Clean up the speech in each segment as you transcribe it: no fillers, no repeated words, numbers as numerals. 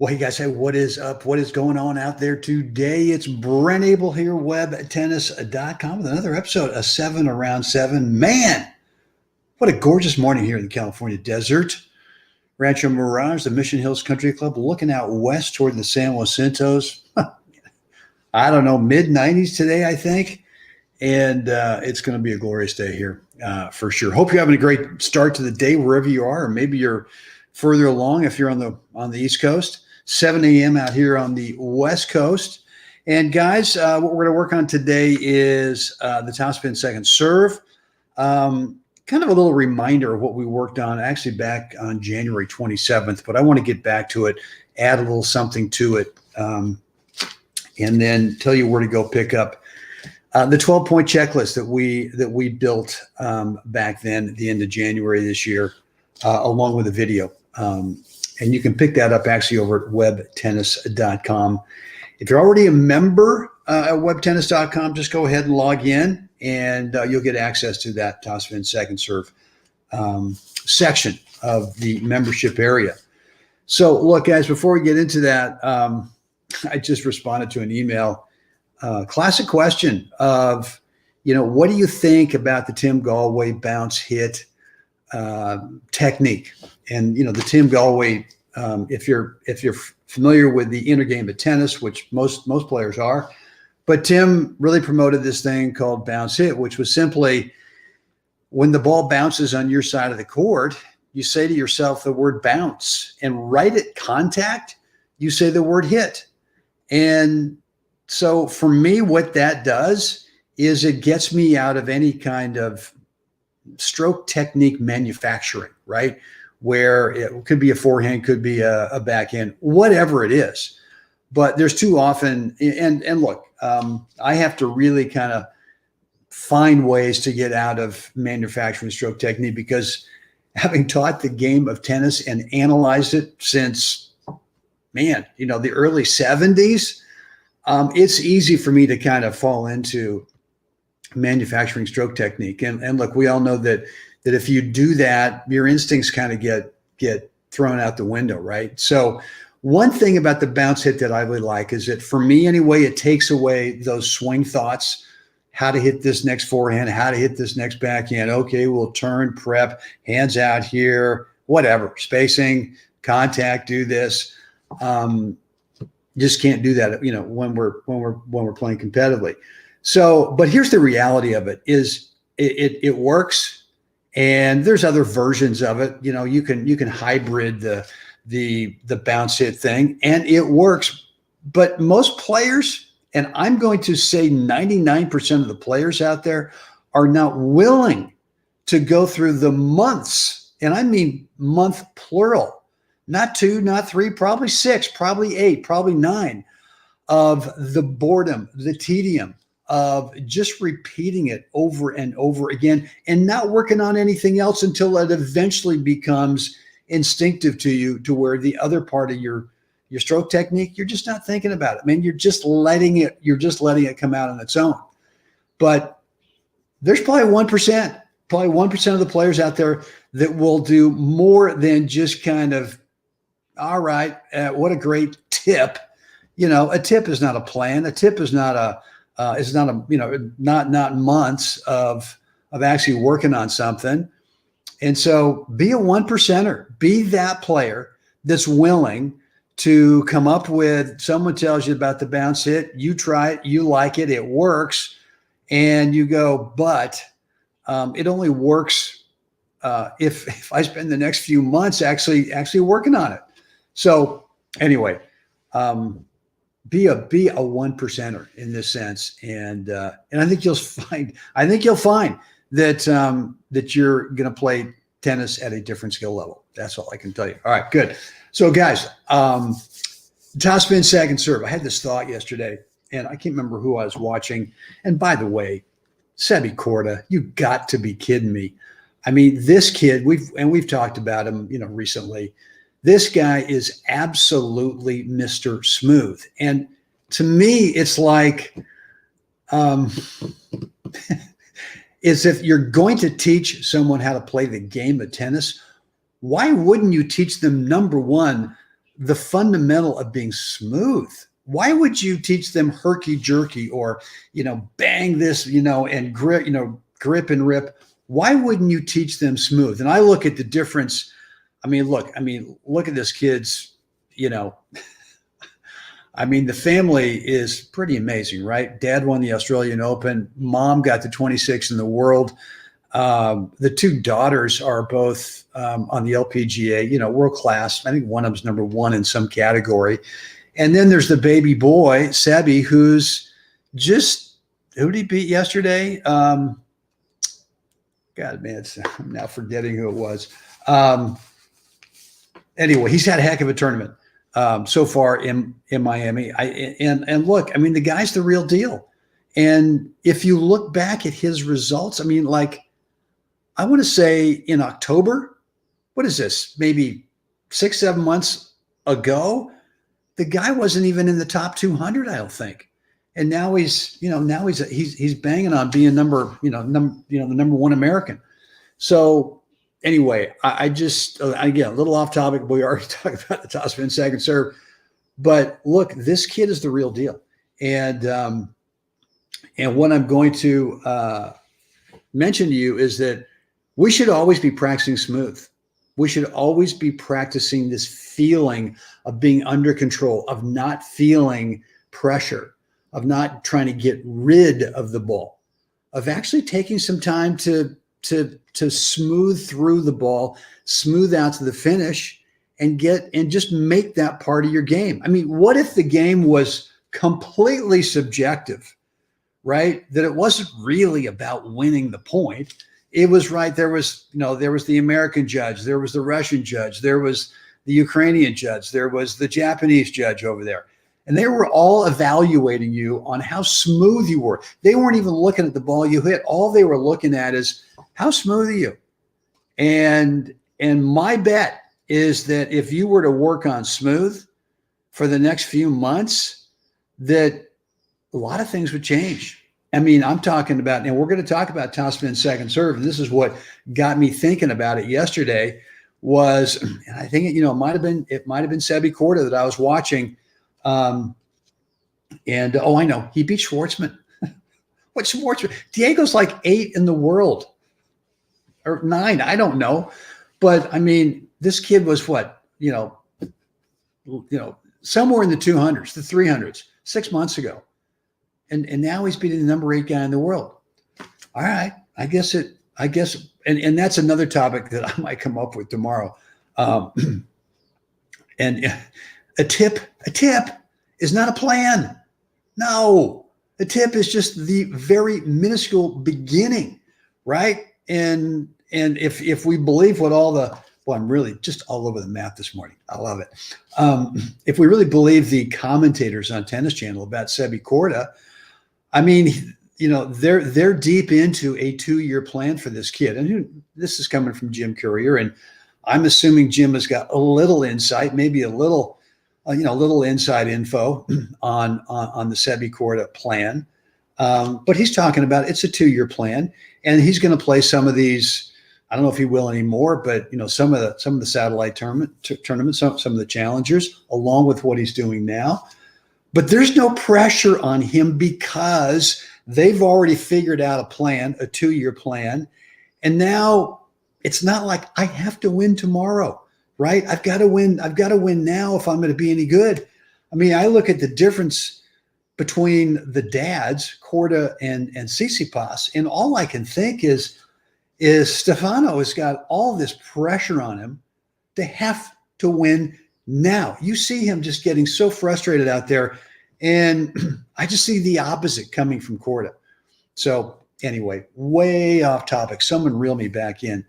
Well, hey guys, hey, what is up? What is going on out there today? It's Brent Abel here, webtennis.com, with another episode of 7 Around 7. Man, what a gorgeous morning here in the California desert. Rancho Mirage, the Mission Hills Country Club, looking out west toward the San Jacintos. I don't know, mid-90s today, I think. And it's going to be a glorious day here for sure. Hope you're having a great start to the day wherever you are, or maybe you're further along if you're on the East Coast. 7 a.m. out here on the West Coast. And guys, what we're going to work on today is the Topspin second serve. Kind of a little reminder of what we worked on actually back on January 27th, but I want to get back to it, add a little something to it, and then tell you where to go pick up the 12-point checklist that we built back then at the end of January this year, along with a video. And you can pick that up actually over at webtennis.com. If you're already a member at webtennis.com, just go ahead and log in, and you'll get access to that Topspin second serve section of the membership area. So look, guys, before we get into that, I just responded to an email. Classic question of, what do you think about the Tim Gallwey bounce hit technique? And the Tim Gallwey, if you're familiar with the inner game of tennis, which most players are, but Tim really promoted this thing called bounce hit, which was simply when the ball bounces on your side of the court, you say to yourself the word bounce, and right at contact, you say the word hit. And so for me, what that does is it gets me out of any kind of stroke technique manufacturing, right? Where it could be a forehand, could be a backhand, whatever it is. But there's too often, and look, I have to really kind of find ways to get out of manufacturing stroke technique, because having taught the game of tennis and analyzed it since, the early 70s, it's easy for me to kind of fall into manufacturing stroke technique. And look, we all know that if you do that, your instincts kind of get thrown out the window, right? So one thing about the bounce hit that I really like is that, for me anyway, it takes away those swing thoughts, how to hit this next forehand, how to hit this next backhand. Okay, we'll turn, prep, hands out here, whatever, spacing, contact, do this. Just can't do that, when we're playing competitively. So, but here's the reality of it: is it works. And there's other versions of it. You can hybrid the bounce hit thing, and it works. But most players, and I'm going to say 99% of the players out there, are not willing to go through the months, and I mean month plural, not 2, not 3, probably 6, probably 8, probably 9, of the boredom, the tedium of just repeating it over and over again and not working on anything else until it eventually becomes instinctive to you, to where the other part of your stroke technique, you're just not thinking about it. I mean, you're just letting it come out on its own. But there's probably 1% of the players out there that will do more than just kind of, all right, what a great tip. A tip is not a plan. A tip is not not months of actually working on something. And so be a 1%er, be that player that's willing to come up with, someone tells you about the bounce hit, you try it, you like it, it works, and you go, but it only works if I spend the next few months actually working on it. So anyway, be a 1%er in this sense, and I think you'll find that you're going to play tennis at a different skill level. That's all I can tell you. All right, good. So guys, Topspin second serve. I had this thought yesterday, and I can't remember who I was watching. And by the way, Sebi Korda, you got to be kidding me. I mean, this kid, we've talked about him, recently. This guy is absolutely Mr. Smooth. And to me, it's like, is if you're going to teach someone how to play the game of tennis, why wouldn't you teach them, number one, the fundamental of being smooth. Why would you teach them herky jerky or, bang this, and grip and rip? Why wouldn't you teach them smooth? And I look at the difference. Look at this kid's, the family is pretty amazing, right? Dad won the Australian Open. Mom got to 26 in the world. The two daughters are both on the LPGA, world class. I think one of them's number one in some category. And then there's the baby boy, Sebi, who's just, who did he beat yesterday? God, man, I'm now forgetting who it was. Anyway, he's had a heck of a tournament so far in Miami. And look, the guy's the real deal. And if you look back at his results, I want to say in October, what is this? Maybe 6-7 months ago, the guy wasn't even in the top 200, I don't think. And now he's banging on being the number one American. So anyway, I just, again, a little off topic, but we already talked about the topspin second serve. But look, this kid is the real deal. And what I'm going to mention to you is that we should always be practicing smooth. We should always be practicing this feeling of being under control, of not feeling pressure, of not trying to get rid of the ball, of actually taking some time to smooth through the ball, smooth out to the finish, and just make that part of your game. What if the game was completely subjective, right? That it wasn't really about winning the point. It was right. There was the American judge, there was the Russian judge, there was the Ukrainian judge, there was the Japanese judge over there. And they were all evaluating you on how smooth you were. They weren't even looking at the ball you hit. All they were looking at is how smooth are you? And my bet is that if you were to work on smooth for the next few months, that a lot of things would change. I'm talking about, and we're going to talk about topspin second serve. And this is what got me thinking about it yesterday was, and I think it might have been Sebi Korda that I was watching. I know he beat Schwartzman. What Schwartzman? Diego's like 8 in the world or 9. I don't know. But this kid was what, somewhere in the 200s, the 300s, 6 months ago. And now he's beating the number 8 guy in the world. All right. I guess, and that's another topic that I might come up with tomorrow. And a tip is not a plan. No, a tip is just the very minuscule beginning, right? And if we believe what I'm really just all over the map this morning. I love it. If we really believe the commentators on Tennis Channel about Sebi Korda, they're deep into a 2-year plan for this kid. And this is coming from Jim Courier. And I'm assuming Jim has got a little insight, maybe a little inside info on the Sebi Korda plan. But he's talking about it's a 2-year plan, and he's going to play some of these. I don't know if he will anymore, but some of the satellite tournaments, some of the challengers, along with what he's doing now. But there's no pressure on him because they've already figured out a plan, a 2-year plan, and now it's not like I have to win tomorrow, right? I've got to win. I've got to win now if I'm going to be any good. I look at the difference between the dads, Korda and Tsitsipas, and all I can think is Stefano has got all this pressure on him to have to win now. You see him just getting so frustrated out there, and I just see the opposite coming from Korda. So anyway, way off topic. Someone reel me back in.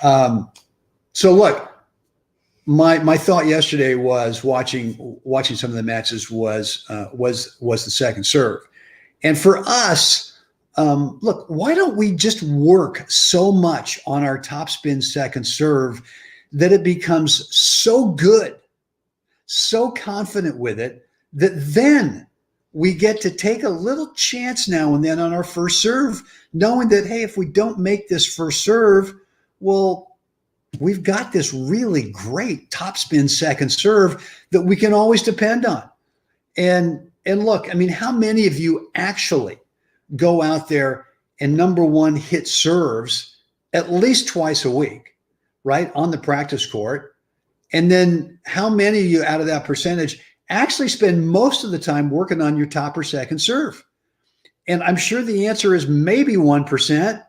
So look, my thought yesterday was watching some of the matches was the second serve, and for us. Look, why don't we just work so much on our topspin second serve that it becomes so good, so confident with it, that then we get to take a little chance now and then on our first serve, knowing that, hey, if we don't make this first serve, well, we've got this really great topspin second serve that we can always depend on. And look, I mean, how many of you actually go out there and number one hit serves at least twice a week, right, on the practice court? And then how many of you out of that percentage actually spend most of the time working on your top or second serve? And I'm sure the answer is maybe 1%.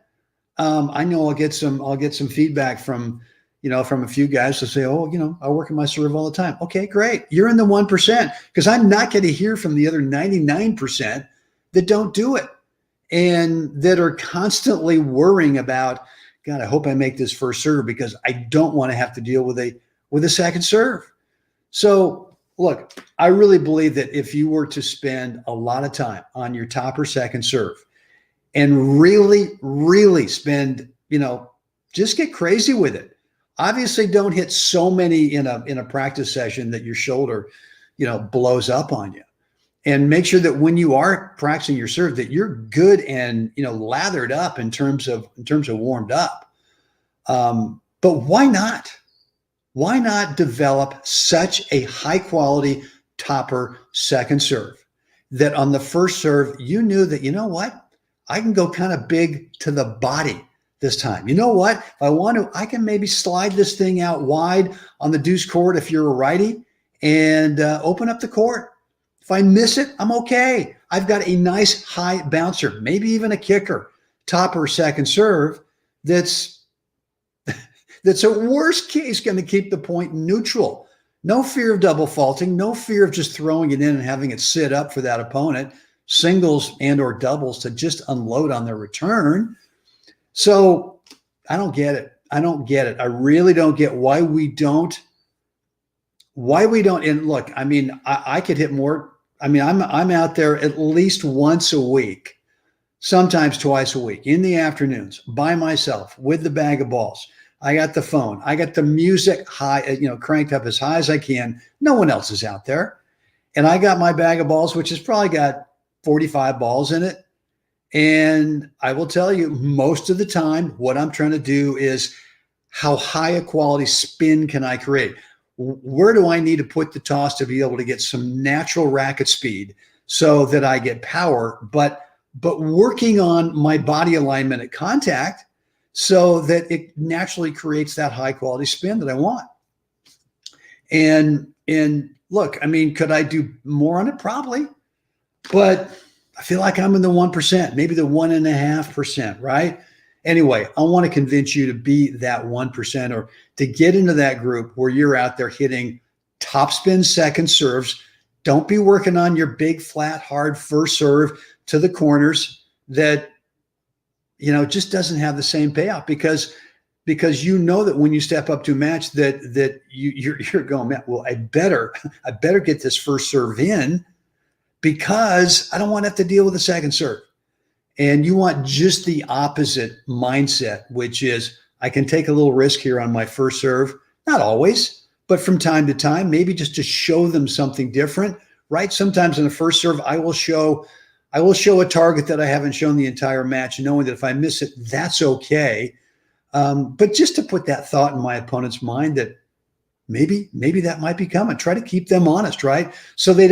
I know I'll get some feedback from a few guys to say, oh, I work on my serve all the time. Okay, great. You're in the 1%, because I'm not going to hear from the other 99% that don't do it and that are constantly worrying about, God, I hope I make this first serve because I don't want to have to deal with a second serve. So look, I really believe that if you were to spend a lot of time on your top or second serve and really, really spend, just get crazy with it. Obviously, don't hit so many in a practice session that your shoulder, blows up on you. And make sure that when you are practicing your serve, that you're good and lathered up in terms of warmed up. But why not? Why not develop such a high quality topper second serve that on the first serve you knew that, you know what, I can go kind of big to the body this time. You know what? If I want to, I can maybe slide this thing out wide on the deuce court if you're a righty and open up the court. If I miss it, I'm okay. I've got a nice high bouncer, maybe even a kicker, topper second serve that's at worst case going to keep the point neutral. No fear of double faulting, no fear of just throwing it in and having it sit up for that opponent, singles and or doubles, to just unload on their return. So I don't get it. I really don't get why we don't. And look, I mean, I could hit more. I mean, I'm out there at least once a week, sometimes twice a week in the afternoons by myself with the bag of balls. I got the phone. I got the music high, cranked up as high as I can. No one else is out there. And I got my bag of balls, which has probably got 45 balls in it. And I will tell you, most of the time, what I'm trying to do is how high a quality spin can I create? Where do I need to put the toss to be able to get some natural racket speed so that I get power, but working on my body alignment at contact so that it naturally creates that high quality spin that I want. And look, I mean, could I do more on it? Probably, but I feel like I'm in the 1%, maybe the 1.5%, right? Anyway, I want to convince you to be that 1%, or to get into that group where you're out there hitting topspin second serves. Don't be working on your big, flat, hard first serve to the corners that, just doesn't have the same payout, because that when you step up to a match that you're going, man, well, I better get this first serve in, because I don't want to have to deal with the second serve. And you want just the opposite mindset, which is, I can take a little risk here on my first serve, not always, but from time to time, maybe just to show them something different, right? Sometimes in the first serve, I will show a target that I haven't shown the entire match, knowing that if I miss it, that's okay. But just to put that thought in my opponent's mind that maybe that might be coming. Try to keep them honest, right? So I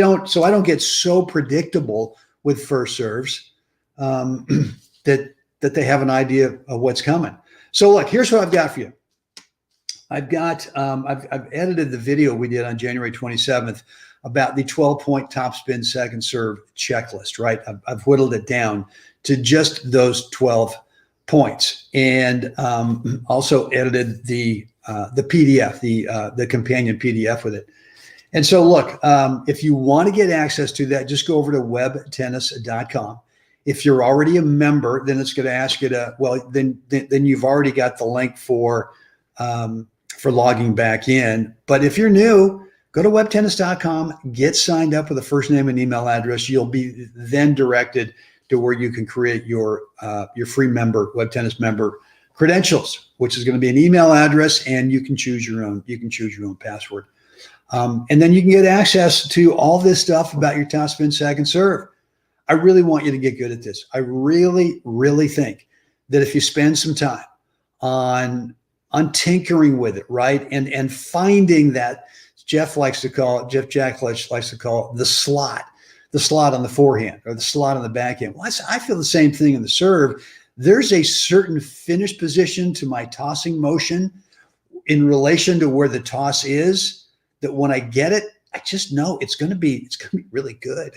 don't get so predictable with first serves that they have an idea of what's coming. So look, here's what I've got for you. I've edited the video we did on January 27th about the 12-point topspin second serve checklist, right? I've whittled it down to just those 12 points, and also edited the PDF, the companion PDF with it. And so look, if you want to get access to that, just go over to webtennis.com. If you're already a member, then it's going to ask you to, well, then you've already got the link for logging back in. But if you're new, go to webtennis.com, get signed up with a first name and email address. You'll be then directed to where you can create your free member, Web Tennis member credentials, which is going to be an email address, and you can choose your own password. And then you can get access to all this stuff about your topspin second serve. I really want you to get good at this. I really, really think that if you spend some time on on tinkering with it, right? And finding that Jeff Jack likes to call it the slot on the forehand or the slot on the backhand. Well, I feel the same thing in the serve. There's a certain finish position to my tossing motion in relation to where the toss is that when I get it, I just know it's going to be really good.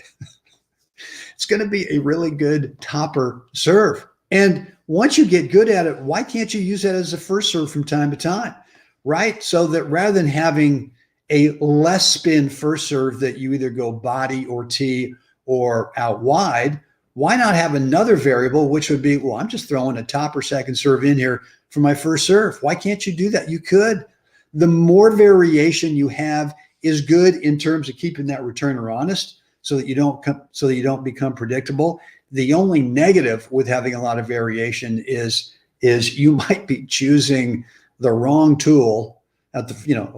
It's going to be a really good topper serve. And once you get good at it, why can't you use that as a first serve from time to time, right? So that rather than having a less spin first serve that you either go body or tee or out wide, why not have another variable, which would be, well, I'm just throwing a top or second serve in here for my first serve. Why can't you do that? You could. The more variation you have is good in terms of keeping that returner honest so that you don't become predictable. The only negative with having a lot of variation is you might be choosing the wrong tool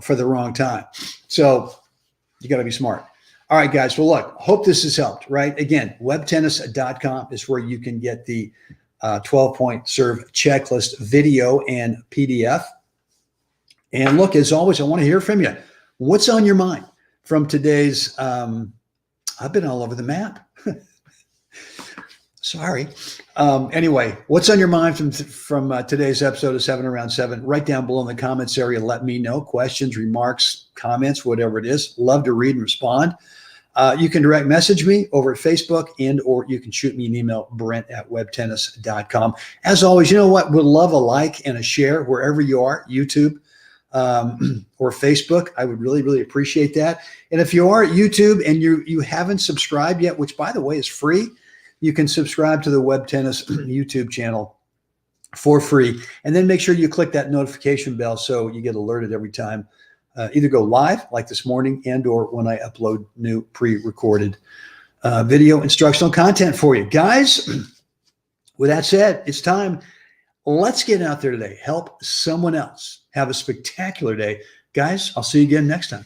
for the wrong time. So you got to be smart. All right, guys. Well, look, hope this has helped, right? Again, webtennis.com is where you can get the 12-point serve checklist video and PDF. And look, as always, I want to hear from you. What's on your mind from today's, I've been all over the map. Sorry. Anyway, what's on your mind from today's episode of 7 Around 7? Right down below in the comments area, let me know. Questions, remarks, comments, whatever it is. Love to read and respond. You can direct message me over at Facebook or you can shoot me an email, brent@webtennis.com. As always, you know what? We'd love a like and a share wherever you are, YouTube or Facebook. I would really, really appreciate that. And if you are at YouTube and you haven't subscribed yet, which by the way is free, you can subscribe to the Web Tennis YouTube channel for free. And then make sure you click that notification bell so you get alerted every time either go live like this morning and or when I upload new pre-recorded video instructional content for you. Guys, with that said, it's time. Let's get out there today. Help someone else have a spectacular day. Guys, I'll see you again next time.